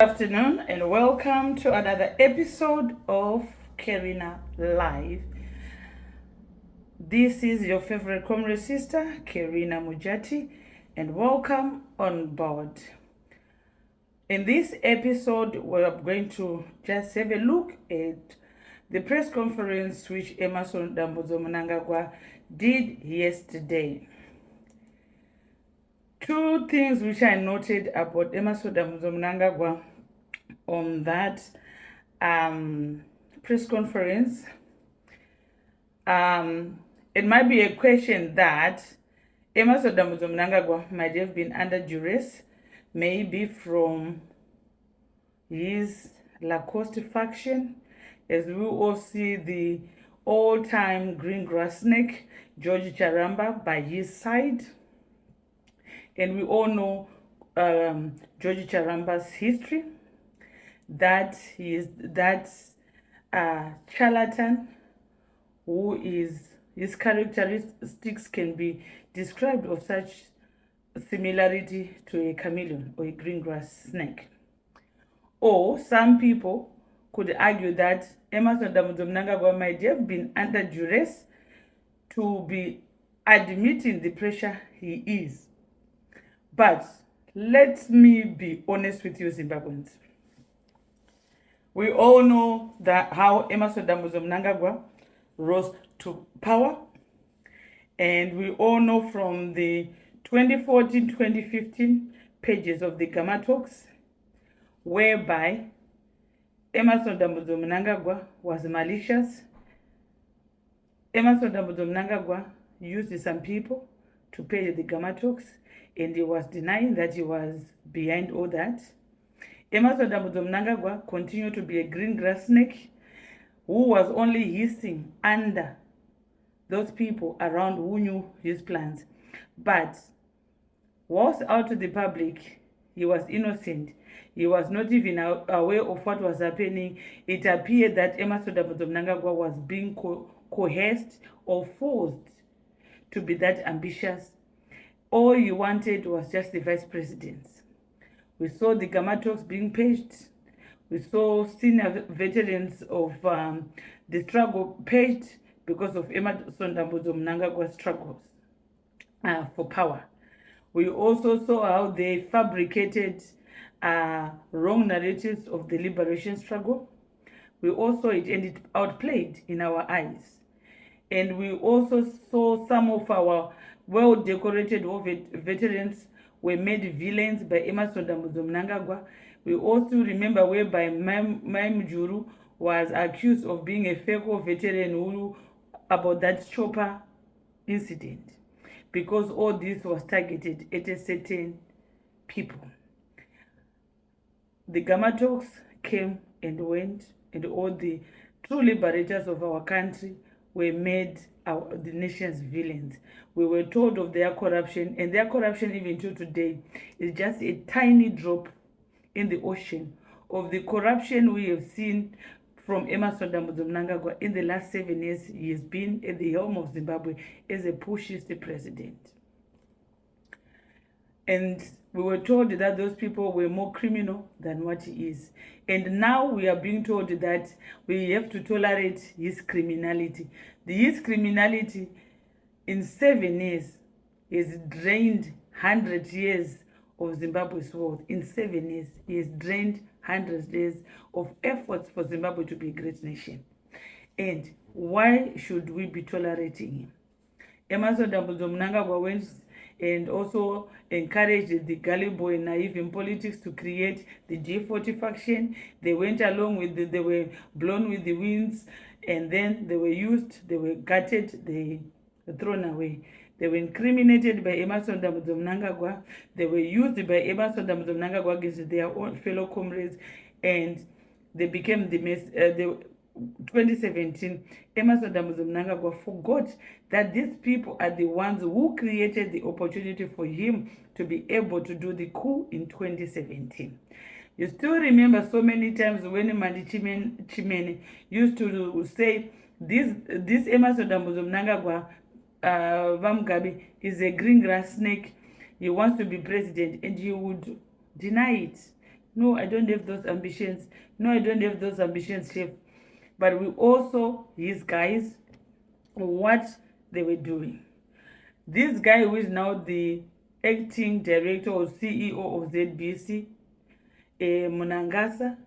Good afternoon and welcome to another episode of Karina Live. This is your favorite comrade sister, Karina Mujati, and welcome on board. In this episode, we're going to just have a look at the press conference which Emerson Mnangagwa did yesterday. Two things which I noted about Emerson Mnangagwa on that press conference. It might be a question that Emerson Mnangagwa might have been under duress, maybe from his Lacoste faction, as we all see the all-time green grass snake, George Charamba, by his side. And we all know George Charamba's history, that he is that charlatan who is, his characteristics can be described of such similarity to a chameleon or a green grass snake. Or some people could argue that Emerson Mnangagwa might have been under duress to be admitting the pressure he is. But let me be honest with you, Zimbabweans. We all know that how Emerson Mnangagwa rose to power, and we all know from the 2014-2015 pages of the Gamma Talks, whereby Emerson Mnangagwa was malicious. Emerson Mnangagwa used some people to pay the Gamma Talks, and he was denying that he was behind all that. Emerson Mnangagwa continued to be a green grass snake who was only hissing under those people around who knew his plans. But whilst out to the public, he was innocent. He was not even aware of what was happening. It appeared that Emerson Mnangagwa was being coerced or forced to be that ambitious. All he wanted was just the vice presidency. We saw the Gamma Talks being paged. We saw senior veterans of the struggle paged because of Emerson Mnangagwa's struggles for power. We also saw how they fabricated wrong narratives of the liberation struggle. We also it and it outplayed in our eyes. And we also saw some of our well-decorated veterans were made villains by Emerson Mnangagwa. We also remember whereby Mjuru was accused of being a fake veteran about that chopper incident, because all this was targeted at a certain people. The Gamma Talks came and went, and all the true liberators of our country were made the nation's villains. We were told of their corruption, and their corruption even to today is just a tiny drop in the ocean of the corruption we have seen from Emerson Mnangagwa in the last 7 years. He has been at the helm of Zimbabwe as a pushist president. And we were told that those people were more criminal than what he is. And now we are being told that we have to tolerate his criminality. His criminality in 7 years has drained 100 years of Zimbabwe's wealth. In 7 years, he has drained 100 years of efforts for Zimbabwe to be a great nation. And why should we be tolerating him? Emerson Mnangagwa went and also encouraged the gullible and naive in politics to create the G40 faction. They went along with they were blown with the winds, and then they were used, they were gutted, they were thrown away. They were incriminated by Emerson Mnangagwa. They were used by Emerson Mnangagwa against their own fellow comrades, and they became the 2017, Emerson Mnangagwa forgot that these people are the ones who created the opportunity for him to be able to do the coup in 2017. You still remember so many times when Mandi Chimene used to say, this Emerson Mnangagwa Vamgabi is a green grass snake. He wants to be president, and he would deny it. No, I don't have those ambitions. No, I don't have those ambitions, Chef. But we also, his guys, what they were doing. This guy who is now the acting director or CEO of ZBC, Mnangagwa,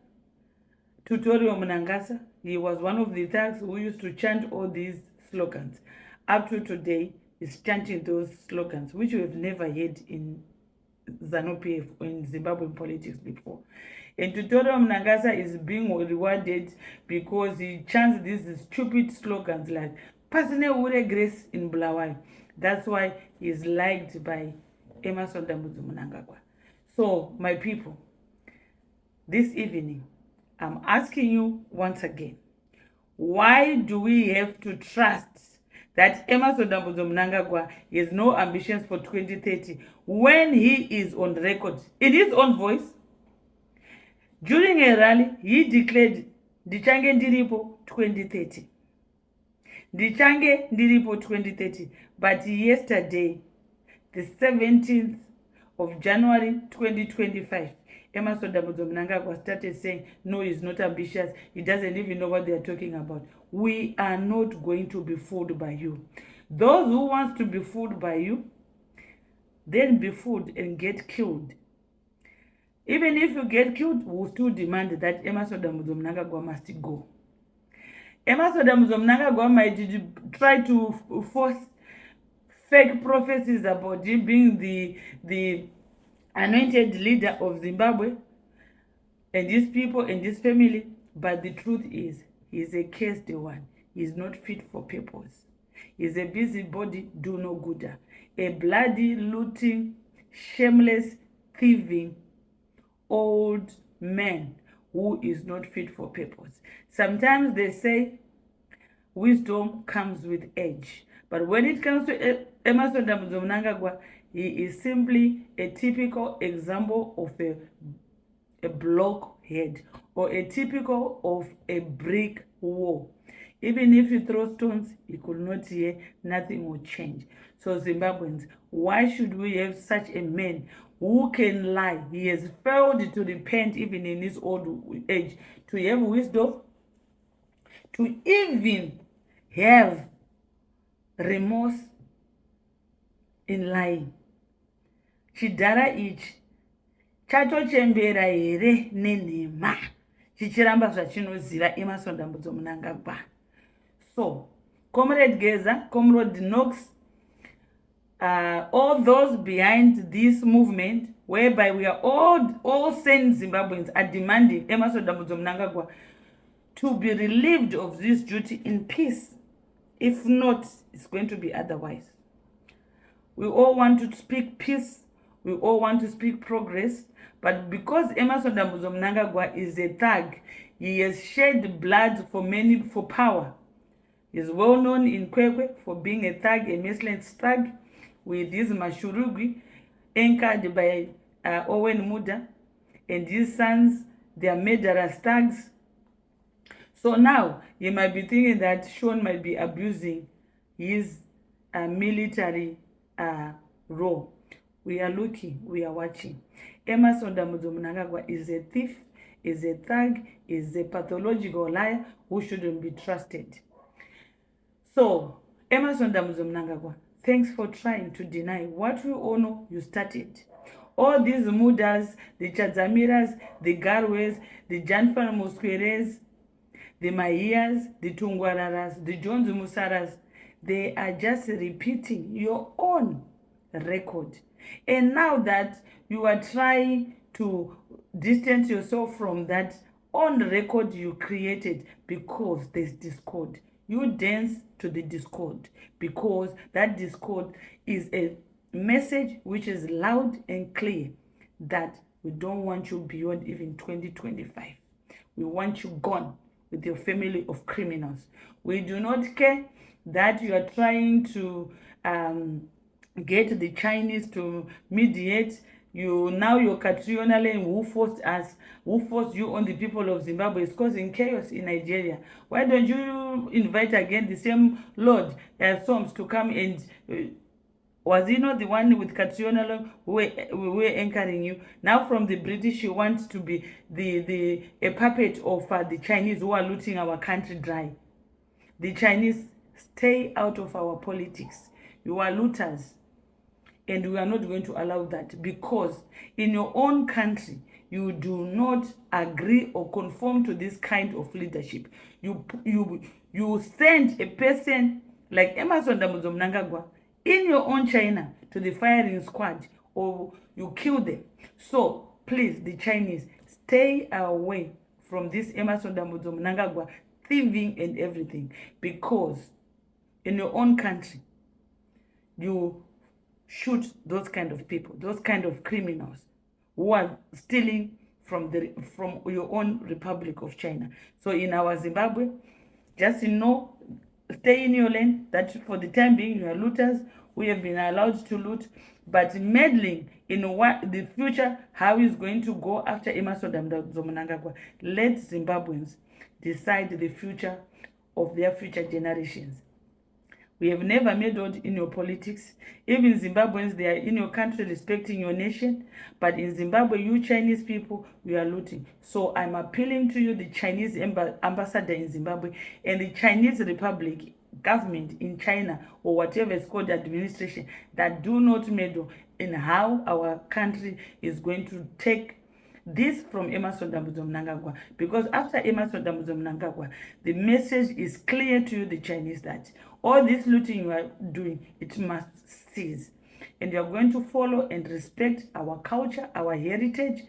Tutorial Mnangagwa, he was one of the thugs who used to chant all these slogans. Up to today, is chanting those slogans, which we have never heard in ZANU-PF or in Zimbabwean politics before. And Tutorial Mnangagwa is being rewarded because he chants these stupid slogans like "Personal Ure Grace in Bulawayo." That's why he is liked by Emmerson Mnangagwa. So, my people, this evening, I'm asking you once again, why do we have to trust that Emmerson Mnangagwa has no ambitions for 2030 when he is on record in his own voice? During a rally, he declared Ndichange Ndiripo 2030. Ndichange Ndiripo 2030. But yesterday, the 17th of January 2025, Emmerson Mnangagwa started saying, no, he's not ambitious. He doesn't even know what they are talking about. We are not going to be fooled by you. Those who want to be fooled by you, then be fooled and get killed. Even if you get killed, we'll still demand that Emmerson Mnangagwa must go. Emmerson Mnangagwa might try to force fake prophecies about him being the anointed leader of Zimbabwe and these people and this family, but the truth is, he's a cursed one. He's not fit for purpose. He's a busybody, do no gooder. A bloody, looting, shameless, thieving, old man who is not fit for purpose. Sometimes they say wisdom comes with age. But when it comes to Emmerson Mnangagwa, he is simply a typical example of a blockhead or a typical of a brick wall. Even if you throw stones, he could not hear, nothing will change. So Zimbabweans, why should we have such a man who can lie? He has failed to repent even in his old age, to have wisdom, to even have remorse in lying. Chidhara ichi chatochembera here nenhema chichiramba zvachinoziva Emmerson Mnangagwa. So, Comrade Geza, Comrade Knox, all those behind this movement, whereby we are all sane Zimbabweans are demanding Emmerson Mnangagwa to be relieved of this duty in peace. If not, it's going to be otherwise. We all want to speak peace. We all want to speak progress. But because Emmerson Mnangagwa is a thug, he has shed blood for power. He is well known in Kwekwe for being a thug, a merciless thug, with his Mashurugwi, anchored by Owen Muda, and his sons, they are murderous thugs. So now, you might be thinking that Sean might be abusing his military role. We are looking, we are watching. Emmerson Mnangagwa is a thief, is a thug, is a pathological liar who shouldn't be trusted. So, Emmerson Mnangagwa, thanks for trying to deny what we all know you started. All these Mudas, the Chadzamiras, the Garwes, the Janfan Musqueres, the Mahias, the Tungwararas, the Jones Musaras, they are just repeating your own record. And now that you are trying to distance yourself from that on record you created because there's discord, you dance to the discord because that discord is a message which is loud and clear that we don't want you beyond even 2025. We want you gone with your family of criminals. We do not care that you are trying to get the Chinese to mediate. Your Catriona Lane, who forced you on the people of Zimbabwe, is causing chaos in Nigeria. Why don't you invite again the same Lord Soms to come and Was he not the one with Catriona who were anchoring you? Now from the British, you want to be a puppet of the Chinese who are looting our country dry. The Chinese, stay out of our politics. You are looters. And we are not going to allow that, because in your own country, you do not agree or conform to this kind of leadership. You send a person like Emerson Mnangagwa in your own China to the firing squad, or you kill them. So please, the Chinese, stay away from this Emerson Mnangagwa thieving and everything, because in your own country, you shoot those kind of people, those kind of criminals who are stealing from your own Republic of China. So in our Zimbabwe, just know, stay in your lane. That for the time being, you are looters. We have been allowed to loot, but meddling in what the future, how is going to go after Emerson Mnangagwa. Let Zimbabweans decide the future of their future generations. We have never meddled in your politics. Even Zimbabweans, they are in your country respecting your nation. But in Zimbabwe, you Chinese people, we are looting. So I'm appealing to you, the Chinese ambassador in Zimbabwe, and the Chinese Republic government in China, or whatever is called administration, that do not meddle in how our country is going to take this from Emerson Mnangagwa. Because after Emerson Mnangagwa, the message is clear to you, the Chinese, that all this looting you are doing, it must cease. And you are going to follow and respect our culture, our heritage,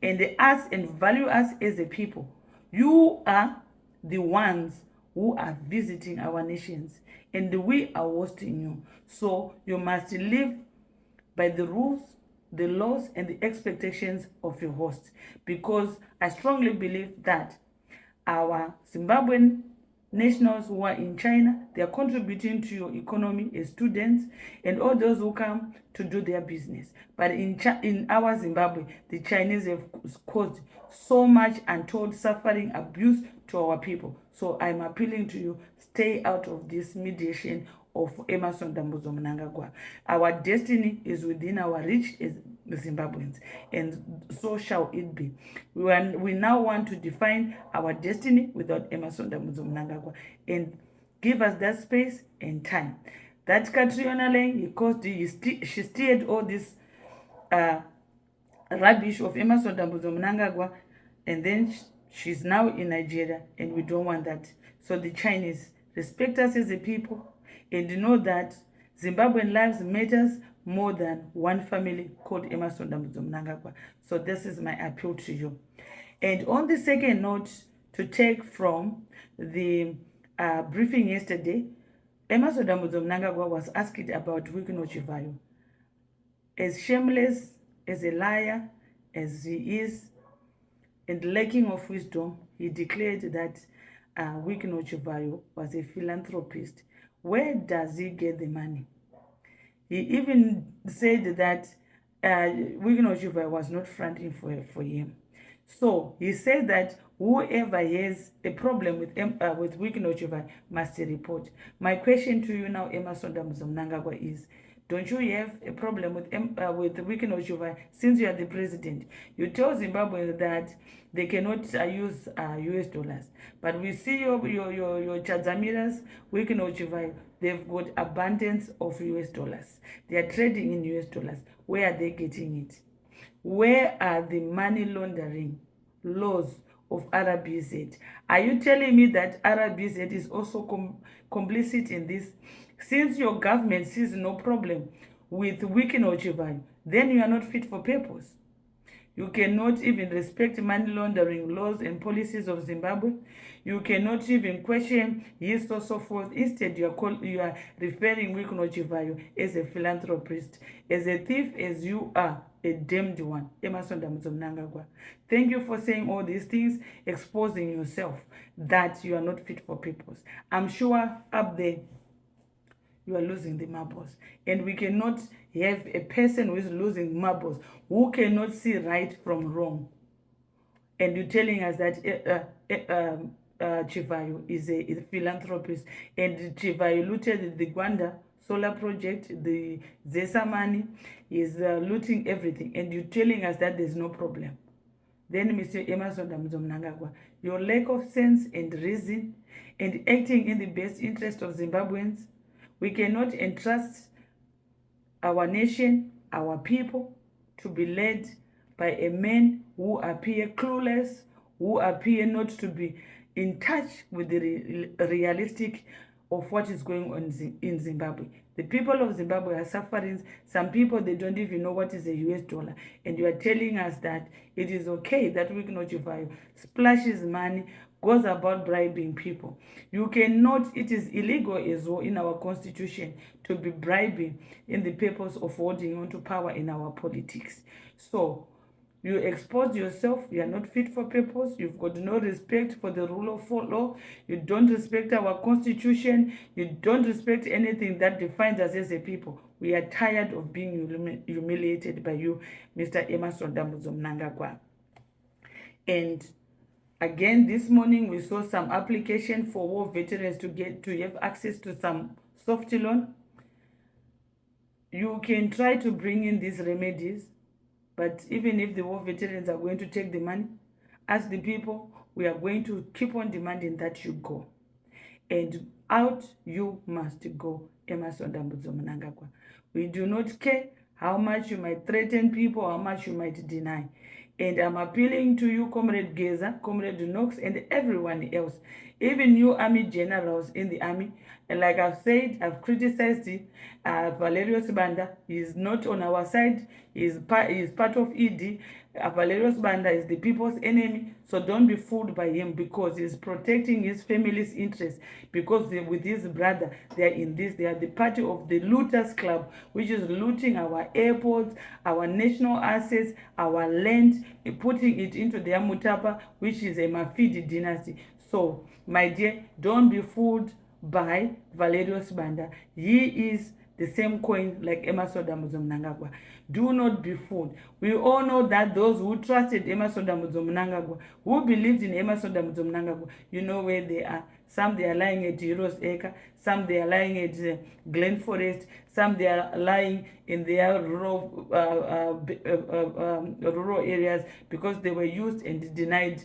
and us, and value us as a people. You are the ones who are visiting our nations, and we are hosting you. So you must live by the rules, the laws, and the expectations of your host. Because I strongly believe that our Zimbabwean nationals who are in China, they are contributing to your economy as students and all those who come to do their business. But in our Zimbabwe, the Chinese have caused so much untold suffering, abuse to our people. So I'm appealing to you, stay out of this mediation of Emerson Mnangagwa. Our destiny is within our reach as Zimbabweans, and so shall it be. We now want to define our destiny without Emerson Mnangagwa, and give us that space and time. That Catriona Lane, she steered all this rubbish of Emerson Mnangagwa, and then she's now in Nigeria, and we don't want that. So the Chinese, respect us as a people, and know that Zimbabwean lives matters more than one family called Emerson Mnangagwa. So this is my appeal to you. And on the second note, to take from the briefing yesterday, Emerson Mnangagwa was asked about Wikino Chivayo. As shameless, as a liar as he is, and lacking of wisdom, he declared that Wikino Chivayo was a philanthropist. Where does he get the money? He even said that Wikino Chivayo was not fronting for him. So he said that whoever has a problem with Wikino Chivayo must report. My question to you now, Emerson Mnangagwa, is, don't you have a problem with Wikino Chivayo since you are the president? You tell Zimbabwe that they cannot use US dollars. But we see your Chadzamiras, Wikino Chivayo, they've got abundance of US dollars. They are trading in US dollars. Where are they getting it? Where are the money laundering laws of RBZ? Are you telling me that RBZ is also complicit in this? Since your government sees no problem with Wikino Chivayo, then you are not fit for purpose. You cannot even respect money laundering laws and policies of Zimbabwe. You cannot even question his so forth. Instead, you are referring Wikino Chivayo as a philanthropist, as a thief as you are, a damned one. Emerson Mnangagwa. Thank you for saying all these things, exposing yourself that you are not fit for purpose. I'm sure up there, you are losing the marbles. And we cannot have a person who is losing marbles, who cannot see right from wrong. And you're telling us that Chivayo is a philanthropist, and Chivayo looted the Gwanda solar project, the ZESA money, is looting everything, and you're telling us that there's no problem. Then, Mr. Emerson Mnangagwa, your lack of sense and reason and acting in the best interest of Zimbabweans, we cannot entrust our nation, our people, to be led by a man who appear clueless, who appear not to be in touch with the realistic of what is going on in Zimbabwe. The people of Zimbabwe are suffering. Some people, they don't even know what is a US dollar. And you are telling us that it is okay that we cannot splashes money, goes about bribing people. You cannot, it is illegal as well in our constitution to be bribing in the purpose of holding on to power in our politics. So, you expose yourself, you are not fit for purpose, you've got no respect for the rule of law, you don't respect our constitution, you don't respect anything that defines us as a people. We are tired of being humiliated by you, Mr. Emerson Mnangagwa. And again, this morning we saw some application for war veterans to have access to some soft loan. You can try to bring in these remedies, but even if the war veterans are going to take the money, as the people, we are going to keep on demanding that you go. And out you must go, Emerson Mnangagwa. We do not care how much you might threaten people, how much you might deny. And I'm appealing to you, Comrade Geza, Comrade Knox, and everyone else, even you army generals in the army. And like I've said, I've criticized Valerius Banda. He is not on our side. He is part of ED. Valerius Banda is the people's enemy. So don't be fooled by him, because he's protecting his family's interests. Because with his brother, they are the party of the looters club, which is looting our airports, our national assets, our land, putting it into their mutapa, which is a Mafidi dynasty. So, my dear, don't be fooled by Valerius Banda. He is the same coin like Emerson Mnangagwa. Do not be fooled. We all know that those who trusted Emerson Mnangagwa, who believed in Emerson Mnangagwa, you know where they are. Some they are lying at Heroes Acre, some they are lying at Glen Forest, some they are lying in their rural areas, because they were used and denied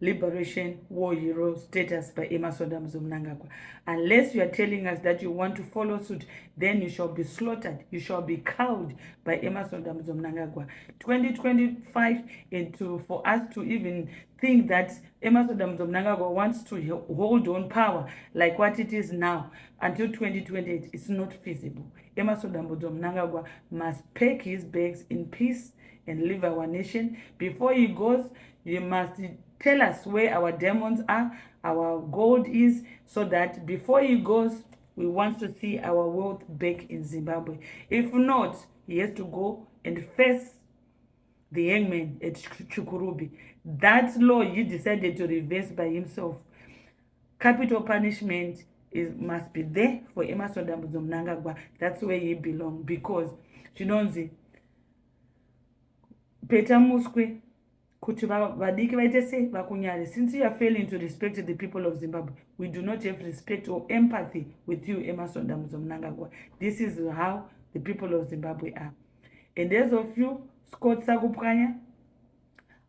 liberation war hero status by Emerson Mnangagwa. Unless you are telling us that you want to follow suit, then you shall be slaughtered, you shall be cowed by Emerson Mnangagwa. 2025, and for us to even think that Emerson Mnangagwa wants to hold on power like what it is now until 2028, it's not feasible. Emerson Mnangagwa must pack his bags in peace and leave our nation. Before he goes, you must tell us where our diamonds are, our gold is, so that before he goes, we want to see our wealth back in Zimbabwe. If not, he has to go and face the hangman at Chukurubi. That law he decided to reverse by himself. Capital punishment must be there for Emerson Mnangagwa. That's where he belongs, because chinonzi Peter Muskwe kuti vadiki vaite sei vakunyari. Since you are failing to respect the people of Zimbabwe, we do not have respect or empathy with you, Emerson Mnangagwa. This is how the people of Zimbabwe are. And as of you, Scott Sakupkanya,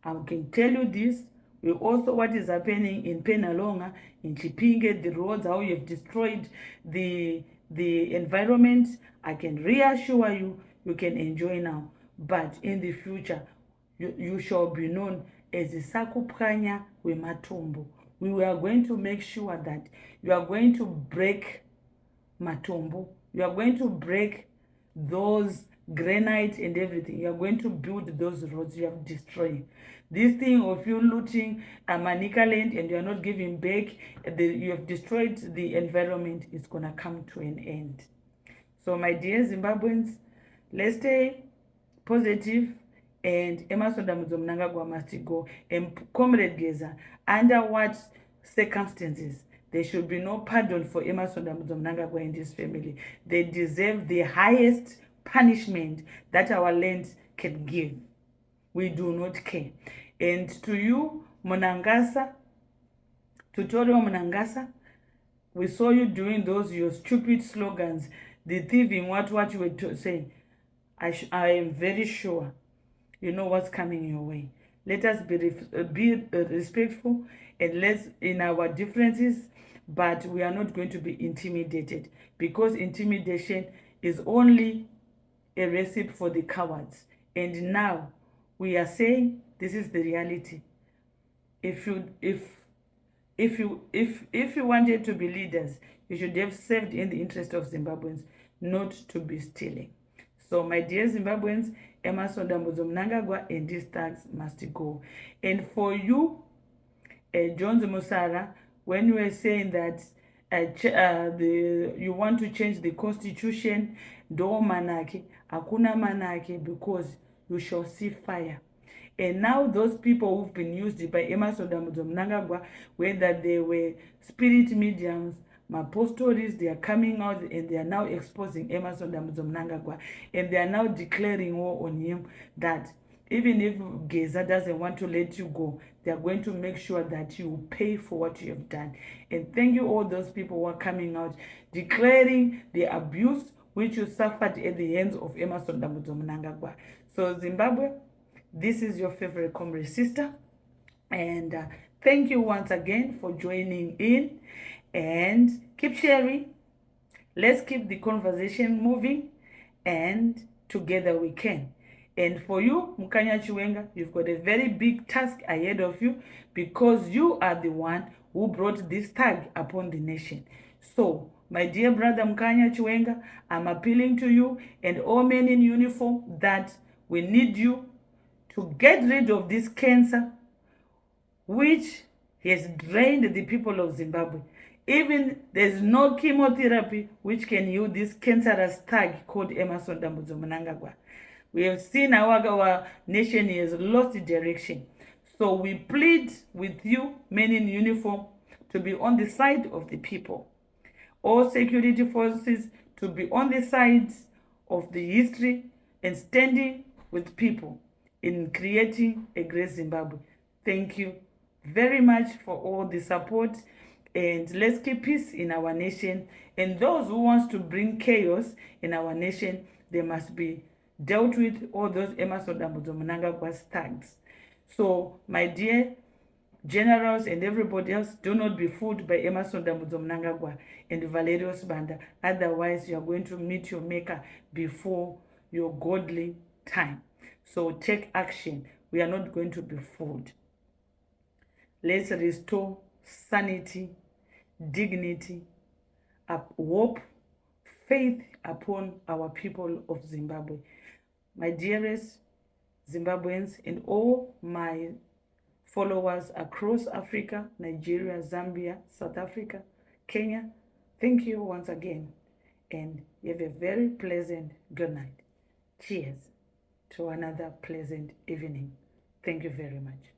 I can tell you this. We also what is happening in Penalonga, in Chipinge, the roads, how you have destroyed the environment. I can reassure you, you can enjoy now. But in the future, you shall be known as the Sakupkanya Matombo. We are going to make sure that you are going to break Matombo. You are going to break those granite and everything. You are going to build those roads you have destroyed. This thing of you looting a Manika land and you are not giving back, you have destroyed the environment, is going to come to an end. So my dear Zimbabweans, let's stay positive, and Emerson Mnangagwa must go. And Comrade Geza, under what circumstances, there should be no pardon for Emerson Mnangagwa and his family. They deserve the highest punishment that our land can give. We do not care. And to you, Mnangagwa, Tutorial Mnangagwa, We saw you doing those your stupid slogans, the thieving, what you were saying. I am very sure you know what's coming your way. Let us be respectful, and let's in our differences, but we are not going to be intimidated, because intimidation is only a recipe for the cowards. And now we are saying this is the reality. If you wanted to be leaders, you should have served in the interest of Zimbabweans, not to be stealing. So my dear Zimbabweans, Emerson Mnangagwa and these thugs must go. And for you, John Musara, when you were saying that you want to change the constitution, do manaki, akuna manaki, because you shall see fire. And now those people who've been used by Emerson Mnangagwa, whether they were spirit mediums, Mapostories, they are coming out and they are now exposing Emerson Mnangagwa, and they are now declaring war on him, that even if Geza doesn't want to let you go, they are going to make sure that you pay for what you have done. And thank you all those people who are coming out declaring the abuse which you suffered at the hands of Emerson Mnangagwa. So Zimbabwe, this is your favorite comrade sister, and thank you once again for joining in, and keep sharing. Let's keep the conversation moving, and together we can. And for you, Mukanya Chiwenga, you've got a very big task ahead of you, because you are the one who brought this tag upon the nation. So, my dear brother Mukanya Chiwenga, I'm appealing to you and all men in uniform that we need you to get rid of this cancer which has drained the people of Zimbabwe. Even there's no chemotherapy which can heal this cancerous thug called Emerson Mnangagwa. We have seen our nation has lost direction. So we plead with you, men in uniform, to be on the side of the people. All security forces to be on the side of the history and standing with people in creating a great Zimbabwe. Thank you very much for all the support, and let's keep peace in our nation. And those who want to bring chaos in our nation, they must be dealt with, all those Emerson Mnangagwa thugs. So my dear generals and everybody else, do not be fooled by Emerson Mnangagwa and Valerius Banda. Otherwise, you are going to meet your maker before your godly time. So take action. We are not going to be fooled. Let's restore sanity, dignity, hope, faith upon our people of Zimbabwe. My dearest Zimbabweans and all my followers across Africa, Nigeria, Zambia, South Africa, Kenya, thank you once again, and you have a very pleasant good night. Cheers to another pleasant evening. Thank you very much.